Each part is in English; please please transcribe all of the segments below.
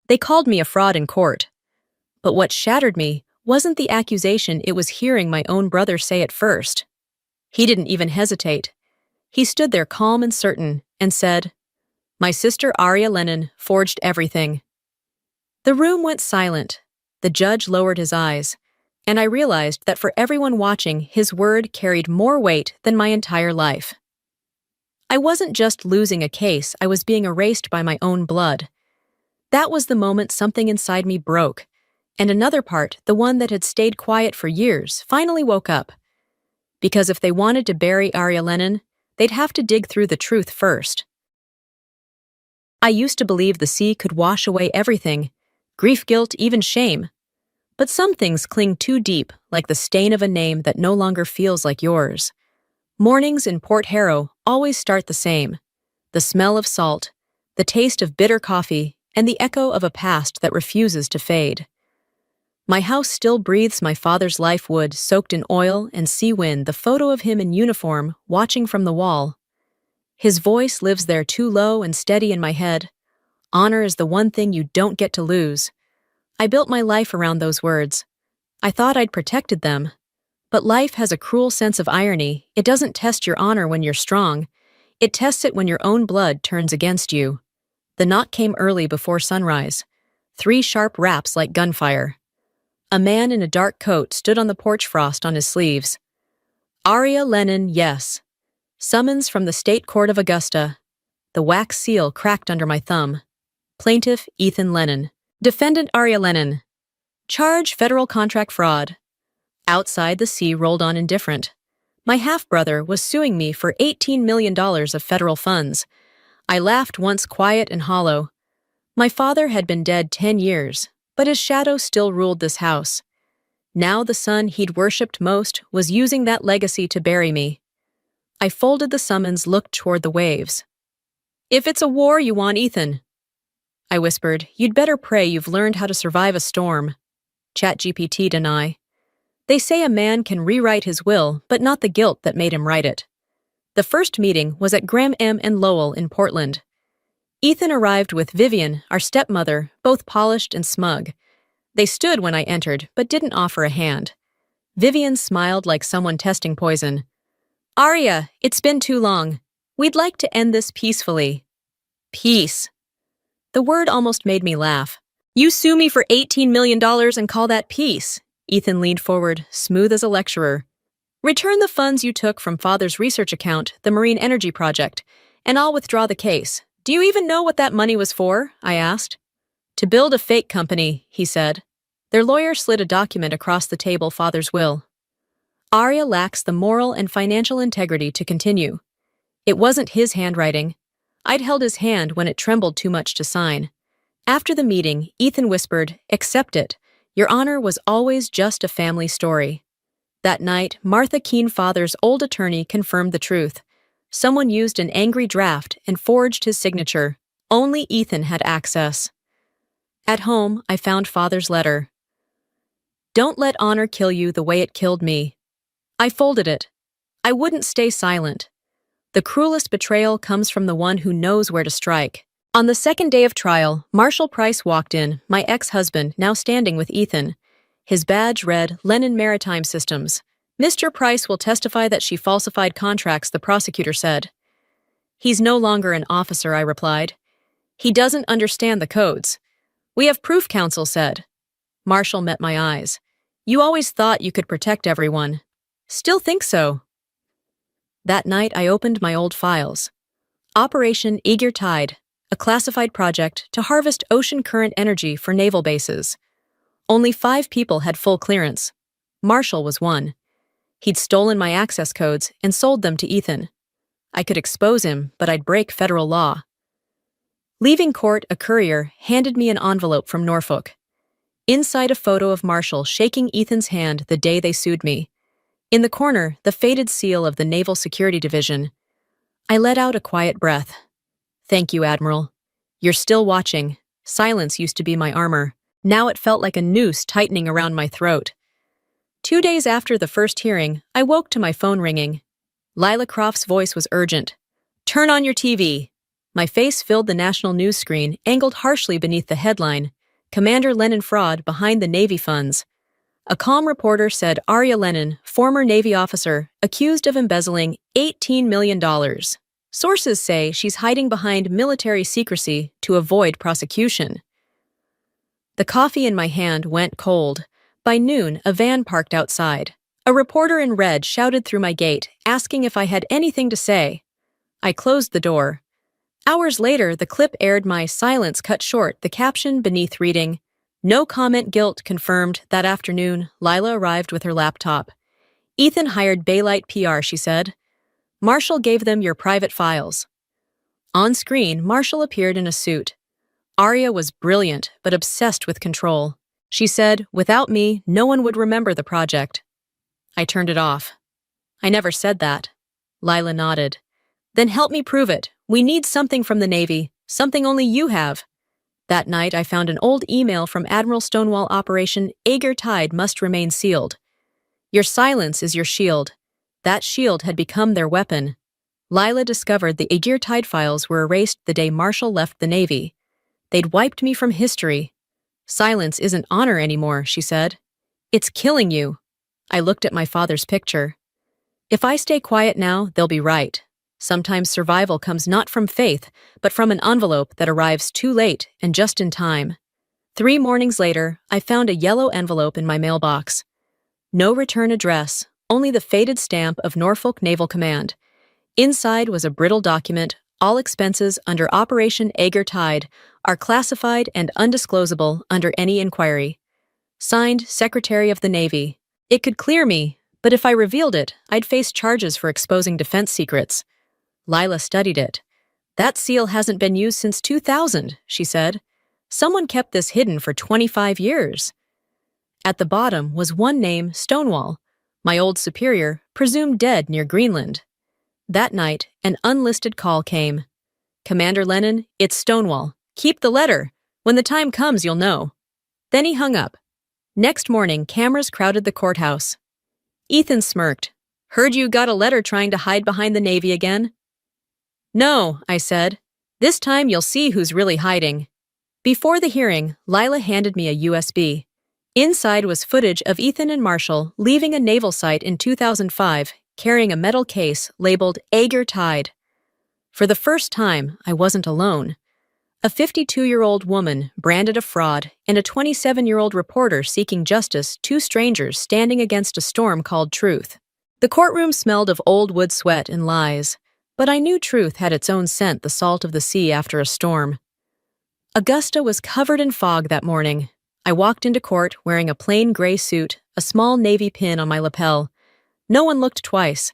They called me a fraud in court. But what shattered me wasn't the accusation, it was hearing my own brother say it first. He didn't even hesitate. He stood there calm and certain and said, "My sister Aria Lennon forged everything." The room went silent. The judge lowered his eyes, and I realized that for everyone watching, his word carried more weight than my entire life. I wasn't just losing a case, I was being erased by my own blood. That was the moment something inside me broke, and another part, the one that had stayed quiet for years, finally woke up. Because if they wanted to bury Aria Lennon, they'd have to dig through the truth first. I used to believe the sea could wash away everything, grief, guilt, even shame. But some things cling too deep, like the stain of a name that no longer feels like yours. Mornings in Port Harrow always start the same. The smell of salt, the taste of bitter coffee, and the echo of a past that refuses to fade. My house still breathes my father's life wood, soaked in oil and sea wind, the photo of him in uniform, watching from the wall. His voice lives there too low and steady in my head. Honor is the one thing you don't get to lose. I built my life around those words. I thought I'd protected them. But life has a cruel sense of irony. It doesn't test your honor when you're strong. It tests it when your own blood turns against you. The knock came early before sunrise. 3 sharp raps like gunfire. A man in a dark coat stood on the porch, frost on his sleeves. Aria Lennon, yes. Summons from the State Court of Augusta. The wax seal cracked under my thumb. Plaintiff Ethan Lennon. Defendant Aria Lennon. Charge federal contract fraud. Outside, the sea rolled on indifferent. My half-brother was suing me for $18 million of federal funds. I laughed once, quiet and hollow. My father had been dead 10 years, but his shadow still ruled this house. Now the son he'd worshipped most was using that legacy to bury me. I folded the summons, looked toward the waves. "If it's a war you want, Ethan," I whispered, "you'd better pray you've learned how to survive a storm." ChatGPT deny. They say a man can rewrite his will, but not the guilt that made him write it. The first meeting was at Graham M. and Lowell in Portland. Ethan arrived with Vivian, our stepmother, both polished and smug. They stood when I entered, but didn't offer a hand. Vivian smiled like someone testing poison. "Aria, it's been too long. We'd like to end this peacefully." Peace. The word almost made me laugh. "You sue me for $18 million and call that peace?" Ethan leaned forward, smooth as a lecturer. "Return the funds you took from Father's research account, the Marine Energy Project, and I'll withdraw the case." "Do you even know what that money was for?" I asked. "To build a fake company," he said. Their lawyer slid a document across the table, Father's will. Aria lacks the moral and financial integrity to continue. It wasn't his handwriting. I'd held his hand when it trembled too much to sign. After the meeting, Ethan whispered, "Accept it. Your honor was always just a family story." That night, Martha Keene, Father's old attorney, confirmed the truth. Someone used an angry draft and forged his signature. Only Ethan had access. At home, I found Father's letter. "Don't let honor kill you the way it killed me." I folded it. I wouldn't stay silent. The cruelest betrayal comes from the one who knows where to strike. On the second day of trial, Marshall Price walked in, my ex-husband, now standing with Ethan. His badge read, "Lennon Maritime Systems." "Mr. Price will testify that she falsified contracts," the prosecutor said. "He's no longer an officer," I replied. "He doesn't understand the codes." "We have proof," counsel said. Marshall met my eyes. "You always thought you could protect everyone." "Still think so." That night, I opened my old files. Operation Eager Tide, a classified project to harvest ocean current energy for naval bases. Only 5 people had full clearance. Marshall was one. He'd stolen my access codes and sold them to Ethan. I could expose him, but I'd break federal law. Leaving court, a courier handed me an envelope from Norfolk. Inside, a photo of Marshall shaking Ethan's hand the day they sued me. In the corner, the faded seal of the Naval Security Division. I let out a quiet breath. "Thank you, Admiral. You're still watching." Silence used to be my armor. Now it felt like a noose tightening around my throat. 2 days after the first hearing, I woke to my phone ringing. Lila Croft's voice was urgent. "Turn on your TV." My face filled the national news screen, angled harshly beneath the headline, Commander Lennon fraud behind the Navy funds. A calm reporter said Aria Lennon, former Navy officer, accused of embezzling $18 million. Sources say she's hiding behind military secrecy to avoid prosecution. The coffee in my hand went cold. By noon, a van parked outside. A reporter in red shouted through my gate, asking if I had anything to say. I closed the door. Hours later, the clip aired my silence cut short, the caption beneath reading, "No comment, guilt confirmed." That afternoon, Lila arrived with her laptop. "Ethan hired Baylight PR," she said. "Marshall gave them your private files." On screen, Marshall appeared in a suit. Aria was brilliant, but obsessed with control. She said, "Without me, no one would remember the project." I turned it off. "I never said that." Lila nodded. "Then help me prove it. We need something from the Navy, something only you have." That night, I found an old email from Admiral Stonewall Operation Aegir Tide must remain sealed. "Your silence is your shield." That shield had become their weapon. Lila discovered the Aegir Tide files were erased the day Marshall left the Navy. They'd wiped me from history. "Silence isn't honor anymore," she said. "It's killing you." I looked at my father's picture. "If I stay quiet now, they'll be right. Sometimes survival comes not from faith, but from an envelope that arrives too late and just in time." 3 mornings later, I found a yellow envelope in my mailbox. No return address, only the faded stamp of Norfolk Naval Command. Inside was a brittle document. "All expenses under Operation Aegir Tide are classified and undisclosable under any inquiry." Signed, Secretary of the Navy. It could clear me, but if I revealed it, I'd face charges for exposing defense secrets. Lila studied it. "That seal hasn't been used since 2000, she said. "Someone kept this hidden for 25 years. At the bottom was one name, Stonewall, my old superior, presumed dead near Greenland. That night, an unlisted call came. "Commander Lennon, it's Stonewall. Keep the letter. When the time comes, you'll know." Then he hung up. Next morning, cameras crowded the courthouse. Ethan smirked. "Heard you got a letter trying to hide behind the Navy again?" "No," I said. "This time you'll see who's really hiding." Before the hearing, Lila handed me a USB. Inside was footage of Ethan and Marshall leaving a naval site in 2005, carrying a metal case labeled Aegir Tide. For the first time, I wasn't alone. A 52-year-old woman branded a fraud and a 27-year-old reporter seeking justice, 2 strangers standing against a storm called truth. The courtroom smelled of old wood sweat and lies, but I knew truth had its own scent, the salt of the sea after a storm. Augusta was covered in fog that morning. I walked into court wearing a plain gray suit, a small navy pin on my lapel. No one looked twice.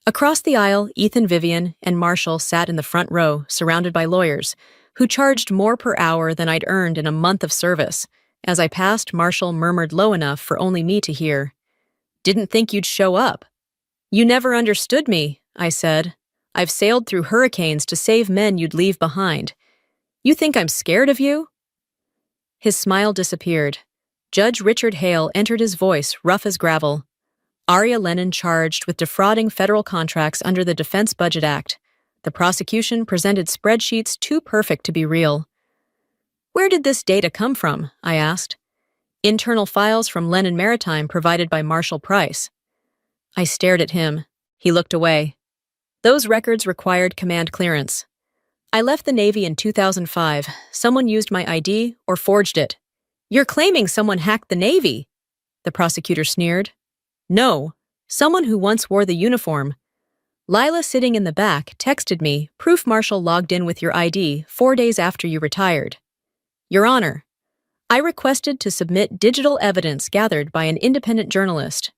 Across the aisle, Ethan, Vivian, and Marshall sat in the front row, surrounded by lawyers, who charged more per hour than I'd earned in a month of service. As I passed, Marshall murmured low enough for only me to hear. "Didn't think you'd show up." "You never understood me," I said. "I've sailed through hurricanes to save men you'd leave behind. You think I'm scared of you?" His smile disappeared. Judge Richard Hale entered, his voice rough as gravel. Aria Lennon charged with defrauding federal contracts under the Defense Budget Act. The prosecution presented spreadsheets too perfect to be real. "Where did this data come from?" I asked. "Internal files from Lennon Maritime provided by Marshall Price." I stared at him. He looked away. "Those records required command clearance. I left the Navy in 2005. Someone used my ID or forged it." "You're claiming someone hacked the Navy?" The prosecutor sneered. "No, someone who once wore the uniform. Lila, sitting in the back, texted me, proof Marshall logged in with your ID 4 days after you retired." "Your Honor, I requested to submit digital evidence gathered by an independent journalist."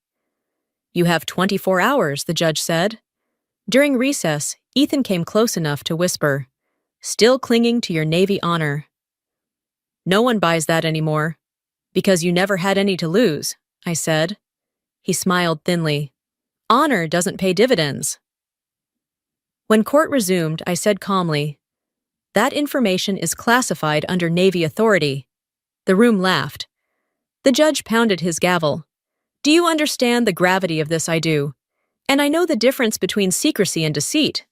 "You have 24 hours, the judge said. During recess, Ethan came close enough to whisper, "Still clinging to your Navy honor." "No one buys that anymore." "Because you never had any to lose," I said. He smiled thinly. "Honor doesn't pay dividends." When court resumed, I said calmly, "That information is classified under Navy authority." The room laughed. The judge pounded his gavel. "Do you understand the gravity of this?" "I do. And I know the difference between secrecy and deceit."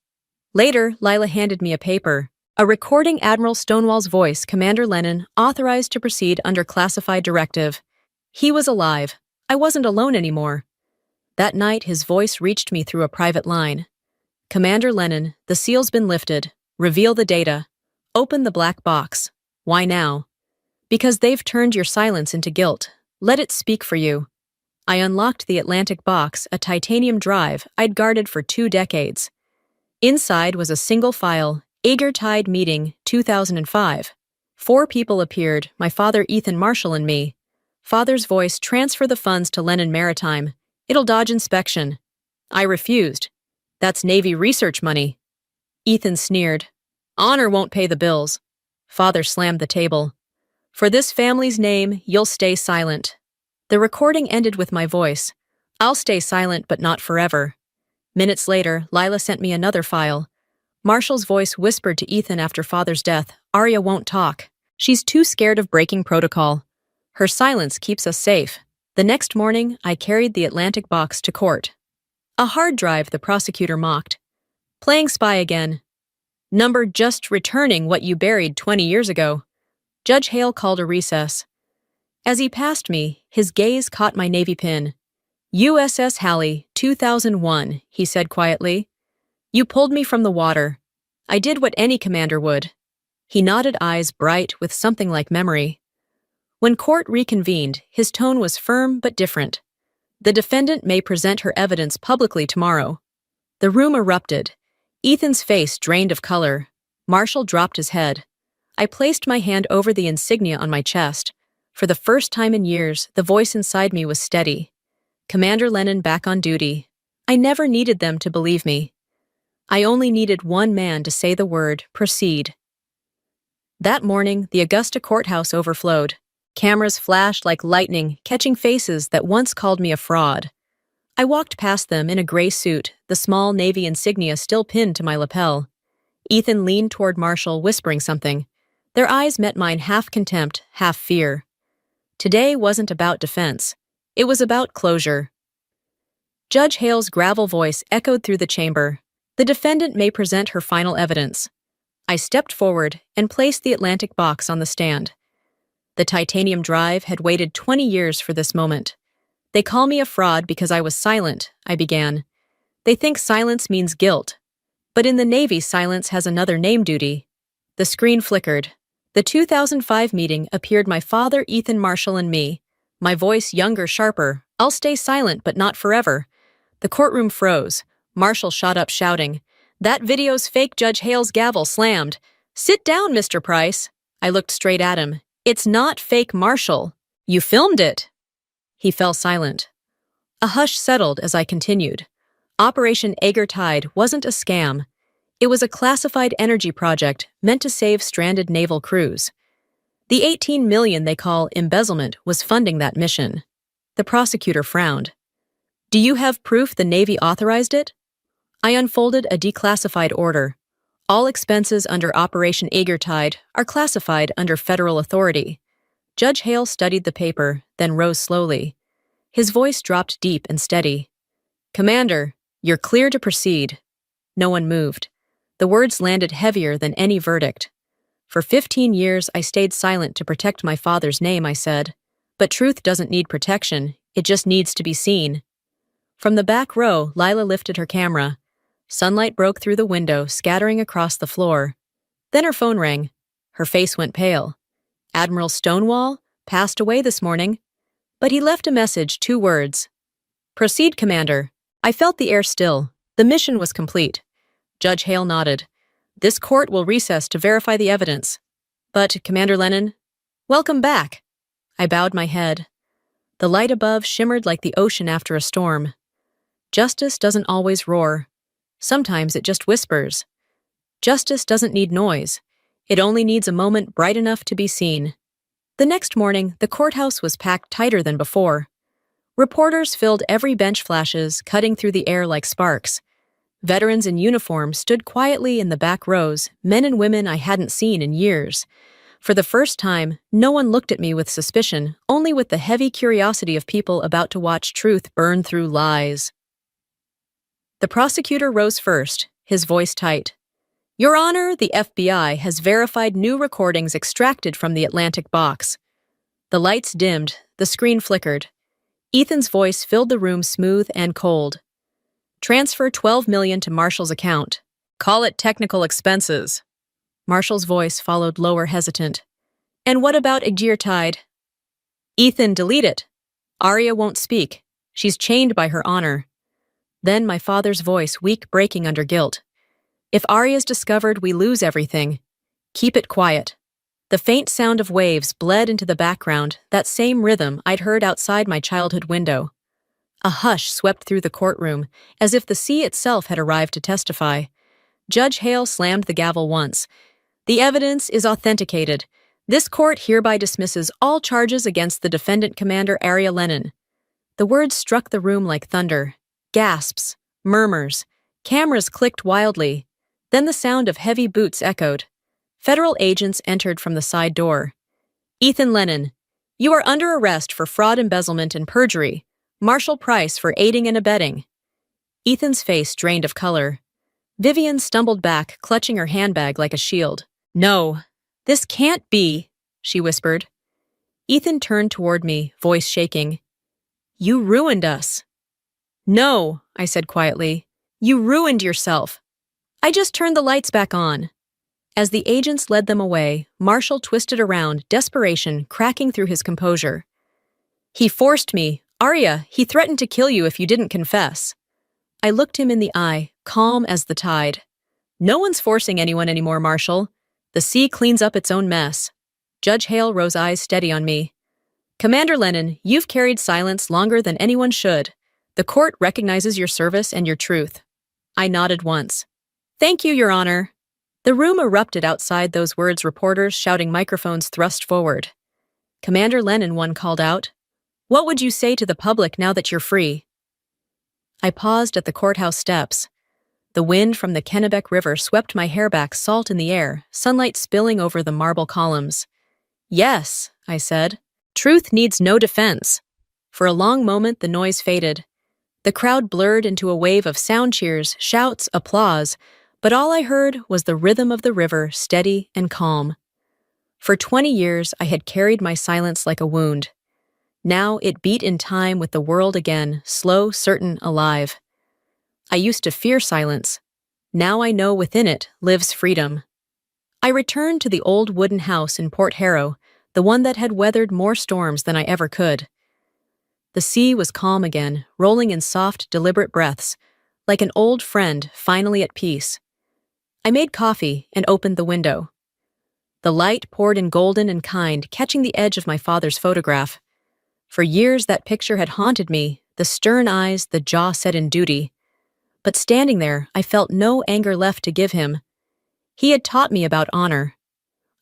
Later, Lila handed me a paper. A recording Admiral Stonewall's voice, Commander Lennon, authorized to proceed under classified directive. He was alive. I wasn't alone anymore. That night, his voice reached me through a private line. Commander Lennon, the seal's been lifted. Reveal the data. Open the black box. Why now? Because they've turned your silence into guilt. Let it speak for you. I unlocked the Atlantic box, a titanium drive I'd guarded for 2 decades. Inside was a single file, Tide Meeting, 2005. 4 people appeared, my father Ethan Marshall and me. Father's voice, transfer the funds to Lennon Maritime. It'll dodge inspection. I refused. That's Navy research money. Ethan sneered. Honor won't pay the bills. Father slammed the table. For this family's name, you'll stay silent. The recording ended with my voice. I'll stay silent, but not forever. Minutes later, Lila sent me another file. Marshall's voice whispered to Ethan after Father's death, Aria won't talk. She's too scared of breaking protocol. Her silence keeps us safe. The next morning, I carried the Atlantic box to court. A hard drive, the prosecutor mocked. Playing spy again. Number just returning what you buried 20 years ago. Judge Hale called a recess. As he passed me, his gaze caught my Navy pin. USS Halley, 2001, he said quietly. You pulled me from the water. I did what any commander would. He nodded, eyes bright with something like memory. When court reconvened, his tone was firm but different. The defendant may present her evidence publicly tomorrow. The room erupted. Ethan's face drained of color. Marshall dropped his head. I placed my hand over the insignia on my chest. For the first time in years, the voice inside me was steady. Commander Lennon back on duty. I never needed them to believe me. I only needed one man to say the word, proceed. That morning, the Augusta courthouse overflowed. Cameras flashed like lightning, catching faces that once called me a fraud. I walked past them in a gray suit, the small Navy insignia still pinned to my lapel. Ethan leaned toward Marshall, whispering something. Their eyes met mine, half contempt, half fear. Today wasn't about defense. It was about closure. Judge Hale's gravel voice echoed through the chamber. The defendant may present her final evidence. I stepped forward and placed the Atlantic box on the stand. The titanium drive had waited 20 years for this moment. They call me a fraud because I was silent, I began. They think silence means guilt. But in the Navy, silence has another name, duty. The screen flickered. The 2005 meeting appeared my father, Ethan Marshall, and me. My voice younger, sharper. I'll stay silent, but not forever. The courtroom froze. Marshall shot up shouting. That video's fake. Judge Hale's gavel slammed. Sit down, Mr. Price. I looked straight at him. It's not fake, Marshall. You filmed it. He fell silent. A hush settled as I continued. Operation Tide wasn't a scam. It was a classified energy project meant to save stranded naval crews. The $18 million they call embezzlement was funding that mission. The prosecutor frowned. Do you have proof the Navy authorized it? I unfolded a declassified order. All expenses under Operation Tide are classified under federal authority. Judge Hale studied the paper, then rose slowly. His voice dropped deep and steady. Commander, you're clear to proceed. No one moved. The words landed heavier than any verdict. For 15 years, I stayed silent to protect my father's name, I said. But truth doesn't need protection. It just needs to be seen. From the back row, Lila lifted her camera. Sunlight broke through the window, scattering across the floor. Then her phone rang. Her face went pale. Admiral Stonewall passed away this morning. But he left a message, 2 words. Proceed, Commander. I felt the air still. The mission was complete. Judge Hale nodded. This court will recess to verify the evidence. But, Commander Lennon, welcome back. I bowed my head. The light above shimmered like the ocean after a storm. Justice doesn't always roar. Sometimes it just whispers. Justice doesn't need noise. It only needs a moment bright enough to be seen. The next morning, the courthouse was packed tighter than before. Reporters filled every bench, flashes cutting through the air like sparks. Veterans in uniform stood quietly in the back rows, men and women I hadn't seen in years. For the first time, no one looked at me with suspicion, only with the heavy curiosity of people about to watch truth burn through lies. The prosecutor rose first, his voice tight. Your Honor, the FBI has verified new recordings extracted from the Atlantic box. The lights dimmed, the screen flickered. Ethan's voice filled the room smooth and cold. Transfer $12 million to Marshall's account. Call it technical expenses. Marshall's voice followed lower, hesitant. And what about Tide? Ethan, delete it. Aria won't speak. She's chained by her honor. Then my father's voice, weak, breaking under guilt. If Aria's discovered, we lose everything. Keep it quiet. The faint sound of waves bled into the background, that same rhythm I'd heard outside my childhood window. A hush swept through the courtroom, as if the sea itself had arrived to testify. Judge Hale slammed the gavel once. The evidence is authenticated. This court hereby dismisses all charges against the defendant, Commander Aria Lennon. The words struck the room like thunder. Gasps, murmurs. Cameras clicked wildly. Then the sound of heavy boots echoed. Federal agents entered from the side door. Ethan Lennon, you are under arrest for fraud, embezzlement, and perjury. Marshall Price for aiding and abetting. Ethan's face drained of color. Vivian stumbled back, clutching her handbag like a shield. No, this can't be, she whispered. Ethan turned toward me, voice shaking. You ruined us. No, I said quietly. You ruined yourself. I just turned the lights back on. As the agents led them away, Marshall twisted around, desperation cracking through his composure. He forced me. Aria, he threatened to kill you if you didn't confess. I looked him in the eye, calm as the tide. No one's forcing anyone anymore, Marshall. The sea cleans up its own mess. Judge Hale rose, eyes steady on me. Commander Lennon, you've carried silence longer than anyone should. The court recognizes your service and your truth. I nodded once. Thank you, Your Honor. The room erupted outside those words, reporters shouting, microphones thrust forward. Commander Lennon, one called out. What would you say to the public now that you're free? I paused at the courthouse steps. The wind from the Kennebec River swept my hair back, salt in the air, sunlight spilling over the marble columns. Yes, I said. Truth needs no defense. For a long moment, the noise faded. The crowd blurred into a wave of sound cheers, shouts, applause, but all I heard was the rhythm of the river, steady and calm. For 20 years, I had carried my silence like a wound. Now it beat in time with the world again, slow, certain, alive. I used to fear silence. Now I know within it lives freedom. I returned to the old wooden house in Port Harrow, the one that had weathered more storms than I ever could. The sea was calm again, rolling in soft, deliberate breaths, like an old friend finally at peace. I made coffee and opened the window. The light poured in golden and kind, catching the edge of my father's photograph. For years that picture had haunted me, the stern eyes, the jaw set in duty. But standing there, I felt no anger left to give him. He had taught me about honor.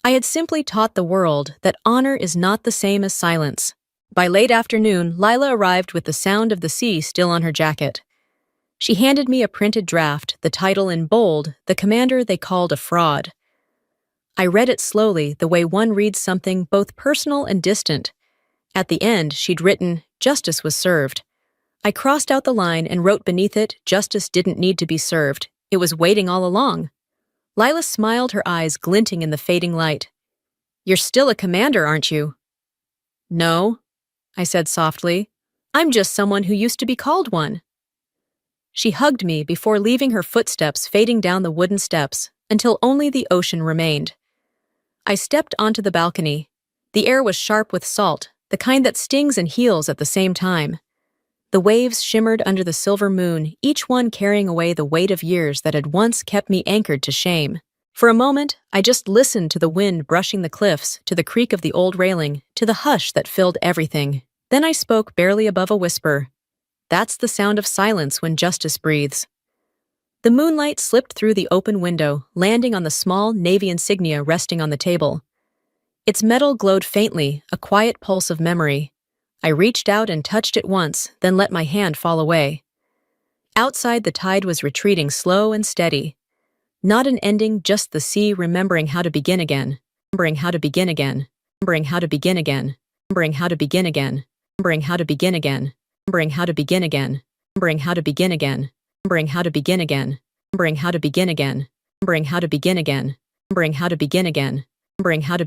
I had simply taught the world that honor is not the same as silence. By late afternoon, Lila arrived with the sound of the sea still on her jacket. She handed me a printed draft, the title in bold, The Commander They Called a Fraud. I read it slowly, the way one reads something both personal and distant. At the end, she'd written, Justice was served. I crossed out the line and wrote beneath it, Justice didn't need to be served. It was waiting all along. Lila smiled, her eyes glinting in the fading light. You're still a commander, aren't you? No, I said softly. I'm just someone who used to be called one. She hugged me before leaving, her footsteps fading down the wooden steps until only the ocean remained. I stepped onto the balcony. The air was sharp with salt, the kind that stings and heals at the same time. The waves shimmered under the silver moon, each one carrying away the weight of years that had once kept me anchored to shame. For a moment, I just listened to the wind brushing the cliffs, to the creak of the old railing, to the hush that filled everything. Then I spoke barely above a whisper. That's the sound of silence when justice breathes. The moonlight slipped through the open window, landing on the small Navy insignia resting on the table. Its metal glowed faintly, a quiet pulse of memory. I reached out and touched it once, then let my hand fall away. Outside, the tide was retreating, slow and steady. Not an ending, just the sea remembering how to begin again. Remembering how to begin again. Remembering how to begin again. Remembering how to begin again. Remembering how to begin again. Remembering how to begin again. Remembering how to begin again. Remembering how to begin again. Remembering how to begin again. Remembering how to begin again. Remembering how to begin again. Remembering how to